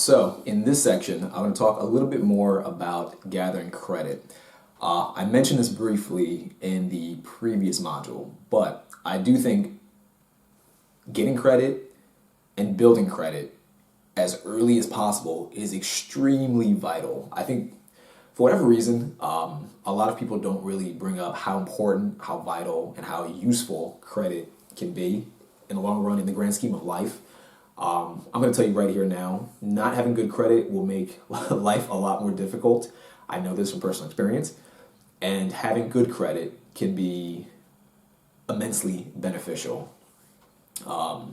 So in this section, I'm going to talk a little bit more about gathering credit. I mentioned this briefly in the previous module, but I do think getting credit and building credit as early as possible is extremely vital. I think for whatever reason, a lot of people don't really bring up how important, how vital, and how useful credit can be in the long run in the grand scheme of life. I'm going to tell you right here now, not having good credit will make life a lot more difficult. I know this from personal experience. And having good credit can be immensely beneficial. I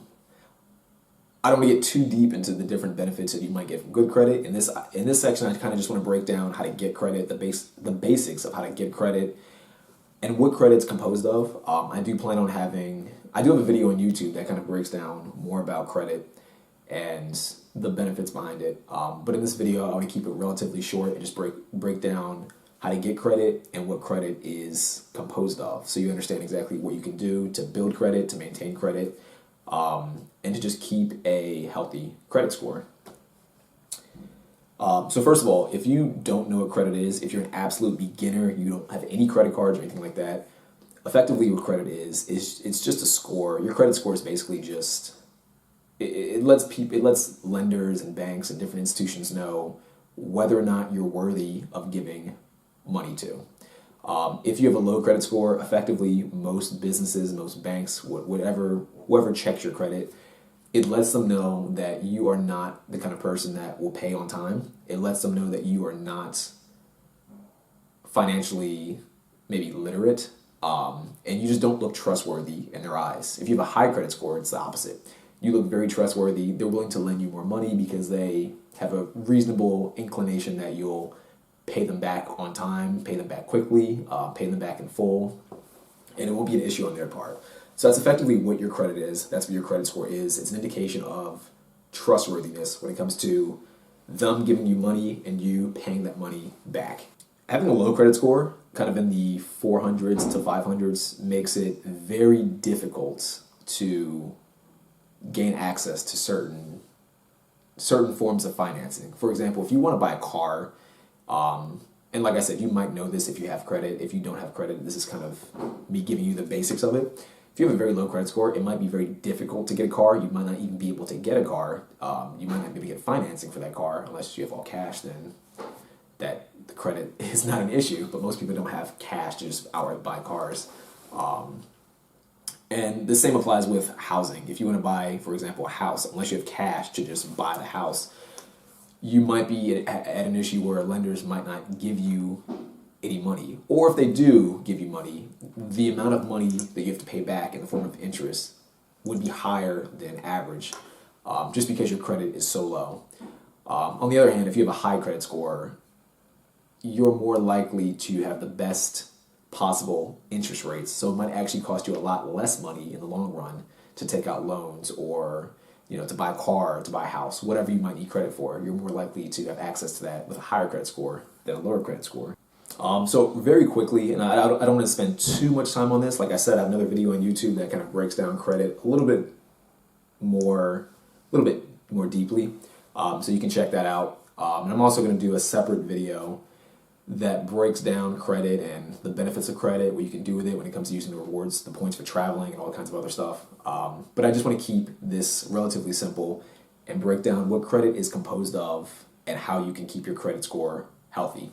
don't want to get too deep into the different benefits that you might get from good credit. In this section, I kind of just want to break down how to get credit, the basics of how to get credit, and what credit's composed of. I do have a video on YouTube that kind of breaks down more about credit and the benefits behind it. But in this video, I want to keep it relatively short and just break down how to get credit and what credit is composed of, so you understand exactly what you can do to build credit, to maintain credit, and to just keep a healthy credit score. So first of all, if you don't know what credit is, if you're an absolute beginner, you don't have any credit cards or anything like that, effectively what credit is it's just a score. Your credit score is basically just, it lets lenders and banks and different institutions know whether or not you're worthy of giving money to. If you have a low credit score, effectively most businesses, most banks, whoever checks your credit, it lets them know that you are not the kind of person that will pay on time. It lets them know that you are not financially maybe literate, and you just don't look trustworthy in their eyes. If you have a high credit score, it's the opposite. You look very trustworthy. They're willing to lend you more money because they have a reasonable inclination that you'll pay them back on time, pay them back quickly, pay them back in full, and it won't be an issue on their part. So that's effectively what your credit is. That's what your credit score is. It's an indication of trustworthiness when it comes to them giving you money and you paying that money back. Having a low credit score, kind of in the 400s to 500s, makes it very difficult to gain access to certain forms of financing. For example, if you want to buy a car, and like I said, you might know this if you have credit. If you don't have credit, this is kind of me giving you the basics of it. If you have a very low credit score, it might be very difficult to get a car. You might not even be able to get a car. You might not be able to get financing for that car unless you have all cash. Then the credit is not an issue. But most people don't have cash to just outright buy cars. And the same applies with housing. If you want to buy, for example, a house, unless you have cash to just buy the house, you might be at an issue where lenders might not give you any money. Or if they do give you money, the amount of money that you have to pay back in the form of interest would be higher than average, just because your credit is so low. On the other hand, if you have a high credit score, you're more likely to have the best possible interest rates. So it might actually cost you a lot less money in the long run to take out loans or to buy a car, to buy a house, whatever you might need credit for. You're more likely to have access to that with a higher credit score than a lower credit score. So very quickly, and I don't want to spend too much time on this. Like I said, I have another video on YouTube that kind of breaks down credit a little bit more deeply. So you can check that out. And I'm also going to do a separate video that breaks down credit and the benefits of credit, what you can do with it when it comes to using the rewards, the points for traveling, and all kinds of other stuff. But I just want to keep this relatively simple and break down what credit is composed of and how you can keep your credit score healthy.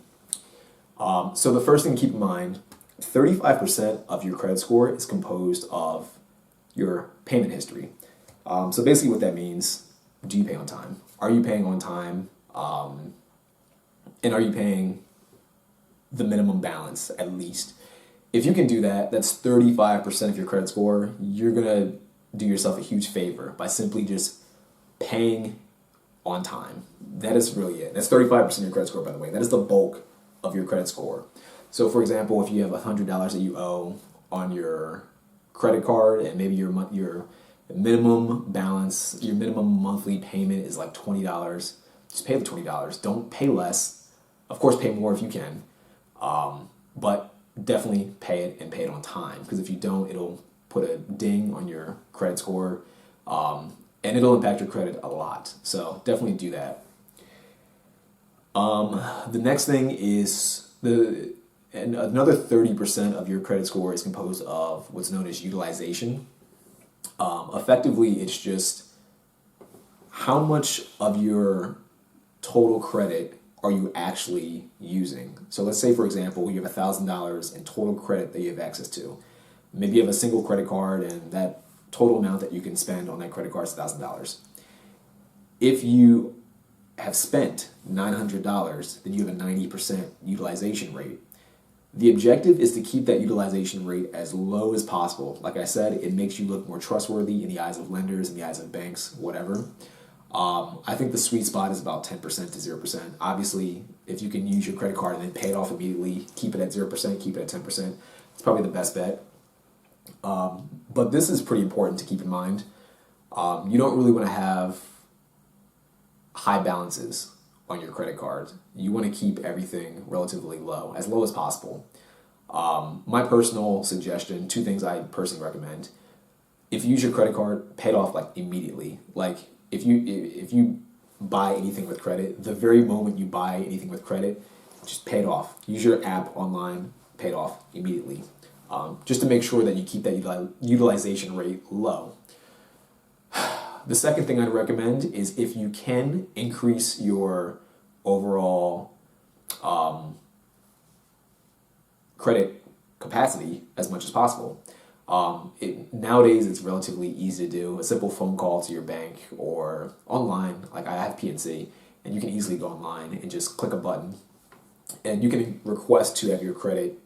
So the first thing to keep in mind, 35% of your credit score is composed of your payment history. So basically what that means, do you pay on time? Are you paying on time? And are you paying the minimum balance at least? If you can do that, that's 35% of your credit score. You're going to do yourself a huge favor by simply just paying on time. That is really it. That's 35% of your credit score, by the way. That is the bulk of your credit score. So for example, if you have $100 that you owe on your credit card and maybe your minimum balance, your minimum monthly payment is like $20, just pay the $20. Don't pay less. Of course, pay more if you can. But definitely pay it and pay it on time, because if you don't, it'll put a ding on your credit score, and it'll impact your credit a lot. So definitely do that. The next thing is and another 30% of your credit score is composed of what's known as utilization. Effectively, it's just how much of your total credit are you actually using. So let's say, for example, you have $1,000 in total credit that you have access to. Maybe you have a single credit card and that total amount that you can spend on that credit card is $1,000. If you have spent $900, then you have a 90% utilization rate. The objective is to keep that utilization rate as low as possible. Like I said, it makes you look more trustworthy in the eyes of lenders, in the eyes of banks, whatever. I think the sweet spot is about 10% to 0%. Obviously, if you can use your credit card and then pay it off immediately, keep it at 0%, keep it at 10%, it's probably the best bet. But this is pretty important to keep in mind. You don't really want to have high balances on your credit card. You want to keep everything relatively low, as low as possible. My personal suggestion, two things I personally recommend. If you use your credit card, pay it off like immediately. Like if you buy anything with credit, the very moment you buy anything with credit, just pay it off. Use your app online, pay it off immediately. Just to make sure that you keep that utilization rate low. The second thing I'd recommend is if you can increase your overall credit capacity as much as possible. Nowadays, it's relatively easy to do. A simple phone call to your bank or online, like I have PNC, and you can easily go online and just click a button, and you can request to have your credit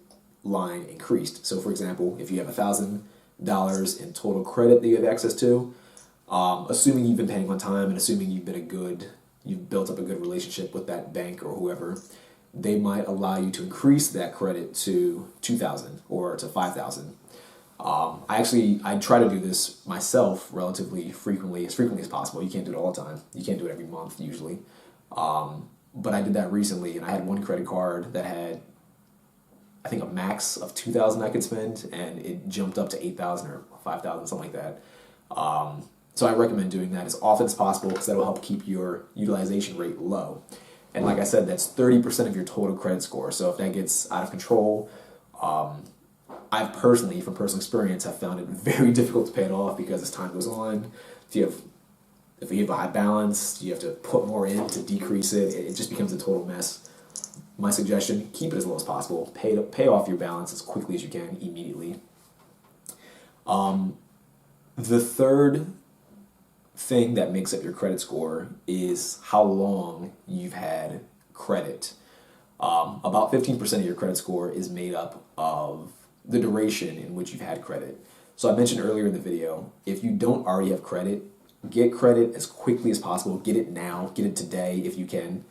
line increased. So, for example, if you have $1,000 in total credit that you have access to, assuming you've been paying on time and assuming you've built up a good relationship with that bank or whoever, they might allow you to increase that credit to $2,000 or to $5,000. I try to do this myself relatively frequently as possible. You can't do it all the time. You can't do it every month usually. But I did that recently, and I had one credit card that had, I think, a max of $2,000 I could spend, and it jumped up to $8,000 or $5,000, something like that. So I recommend doing that as often as possible because that will help keep your utilization rate low. And like I said, that's 30% of your total credit score. So if that gets out of control, I've personally, from personal experience, have found it very difficult to pay it off because as time goes on, if you have a high balance, you have to put more in to decrease it. It just becomes a total mess. My suggestion, keep it as low as possible. Pay off your balance as quickly as you can, immediately. The third thing that makes up your credit score is how long you've had credit. About 15% of your credit score is made up of the duration in which you've had credit. So I mentioned earlier in the video, if you don't already have credit, get credit as quickly as possible. Get it now. Get it today if you can.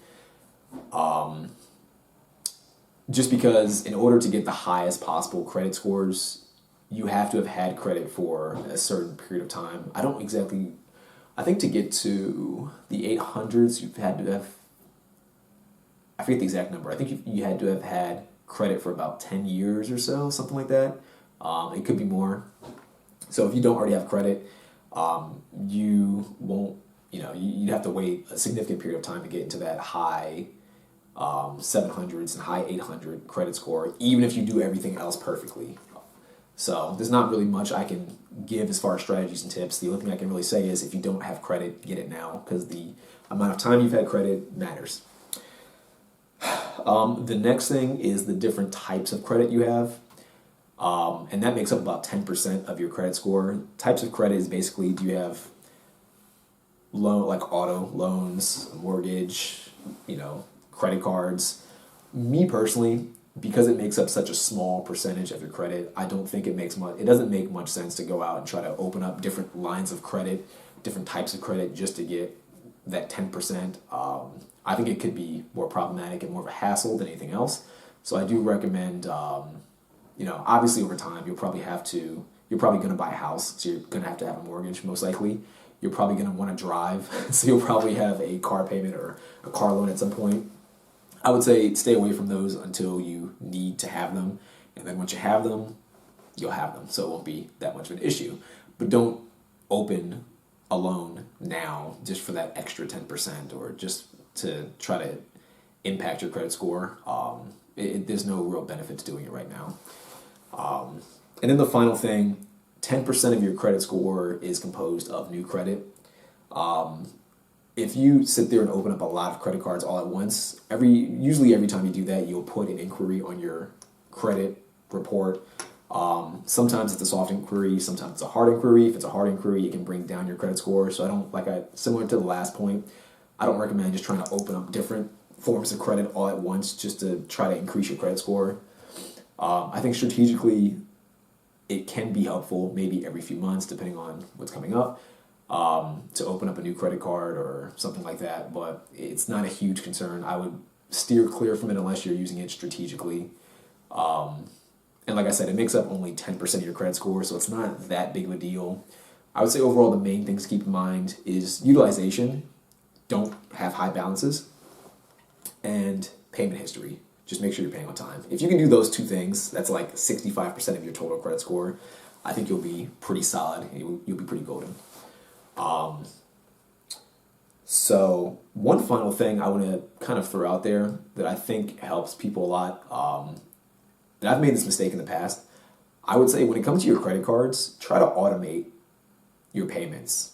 Just because in order to get the highest possible credit scores, you have to have had credit for a certain period of time. I think to get to the 800s, you've had to have, I forget the exact number. I think you had to have had credit for about 10 years or so, something like that. It could be more. So if you don't already have credit, you won't, you'd have to wait a significant period of time to get into that high 700s and high 800 credit score, even if you do everything else perfectly. So there's not really much I can give as far as strategies and tips. The only thing I can really say is if you don't have credit, get it now, because the amount of time you've had credit matters. The next thing is the different types of credit you have. And that makes up about 10% of your credit score. Types of credit is basically, do you have like auto loans, mortgage, credit cards. Me personally, because it makes up such a small percentage of your credit, I don't think it doesn't make much sense to go out and try to open up different lines of credit, different types of credit just to get that 10%. I think it could be more problematic and more of a hassle than anything else. So I do recommend, obviously over time you're probably going to buy a house, so you're going to have a mortgage most likely. You're probably going to want to drive, so you'll probably have a car payment or a car loan at some point. I would say stay away from those until you need to have them, and then once you have them, you'll have them, so it won't be that much of an issue. But don't open a loan now just for that extra 10% or just to try to impact your credit score. There's no real benefit to doing it right now. And then the final thing, 10% of your credit score is composed of new credit. If you sit there and open up a lot of credit cards all at once, usually every time you do that, you'll put an inquiry on your credit report. Sometimes it's a soft inquiry, sometimes it's a hard inquiry. If it's a hard inquiry, it can bring down your credit score. So similar to the last point, I don't recommend just trying to open up different forms of credit all at once just to try to increase your credit score. I think strategically, it can be helpful maybe every few months, depending on what's coming up, to open up a new credit card or something like that. But it's not a huge concern. I would steer clear from it unless you're using it strategically. And like I said, it makes up only 10% of your credit score, so it's not that big of a deal. I would say overall the main things to keep in mind is utilization, don't have high balances, and payment history. Just make sure you're paying on time. If you can do those two things, that's like 65% of your total credit score. I think you'll be pretty solid. You'll be pretty golden. So one final thing I want to kind of throw out there that I think helps people a lot, and I've made this mistake in the past. I would say when it comes to your credit cards, try to automate your payments.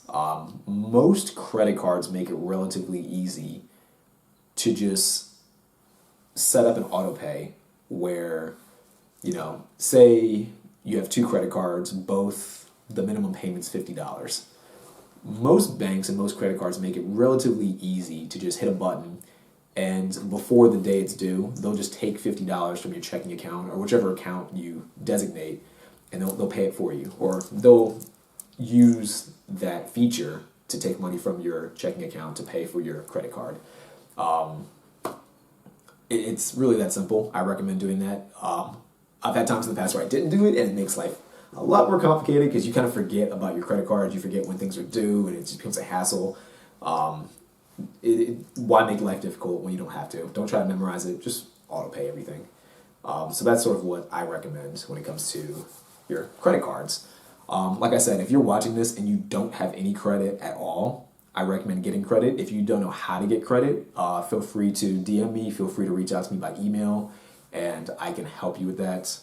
Most credit cards make it relatively easy to just set up an auto pay where, say you have two credit cards, both the minimum payment's $50. Most banks and most credit cards make it relatively easy to just hit a button, and before the day it's due, they'll just take $50 from your checking account or whichever account you designate, and they'll pay it for you. Or they'll use that feature to take money from your checking account to pay for your credit card. It's really that simple. I recommend doing that. I've had times in the past where I didn't do it, and it makes life a lot more complicated because you kind of forget about your credit card. You forget when things are due, and it just becomes a hassle. Why make life difficult when you don't have to? Don't try to memorize it. Just auto pay everything. So that's sort of what I recommend when it comes to your credit cards. Like I said, if you're watching this and you don't have any credit at all, I recommend getting credit. If you don't know how to get credit, feel free to DM me. Feel free to reach out to me by email, and I can help you with that.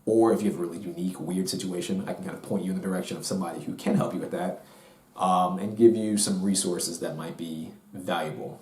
Or if you have a really unique, weird situation, I can kind of point you in the direction of somebody who can help you with that, and give you some resources that might be valuable.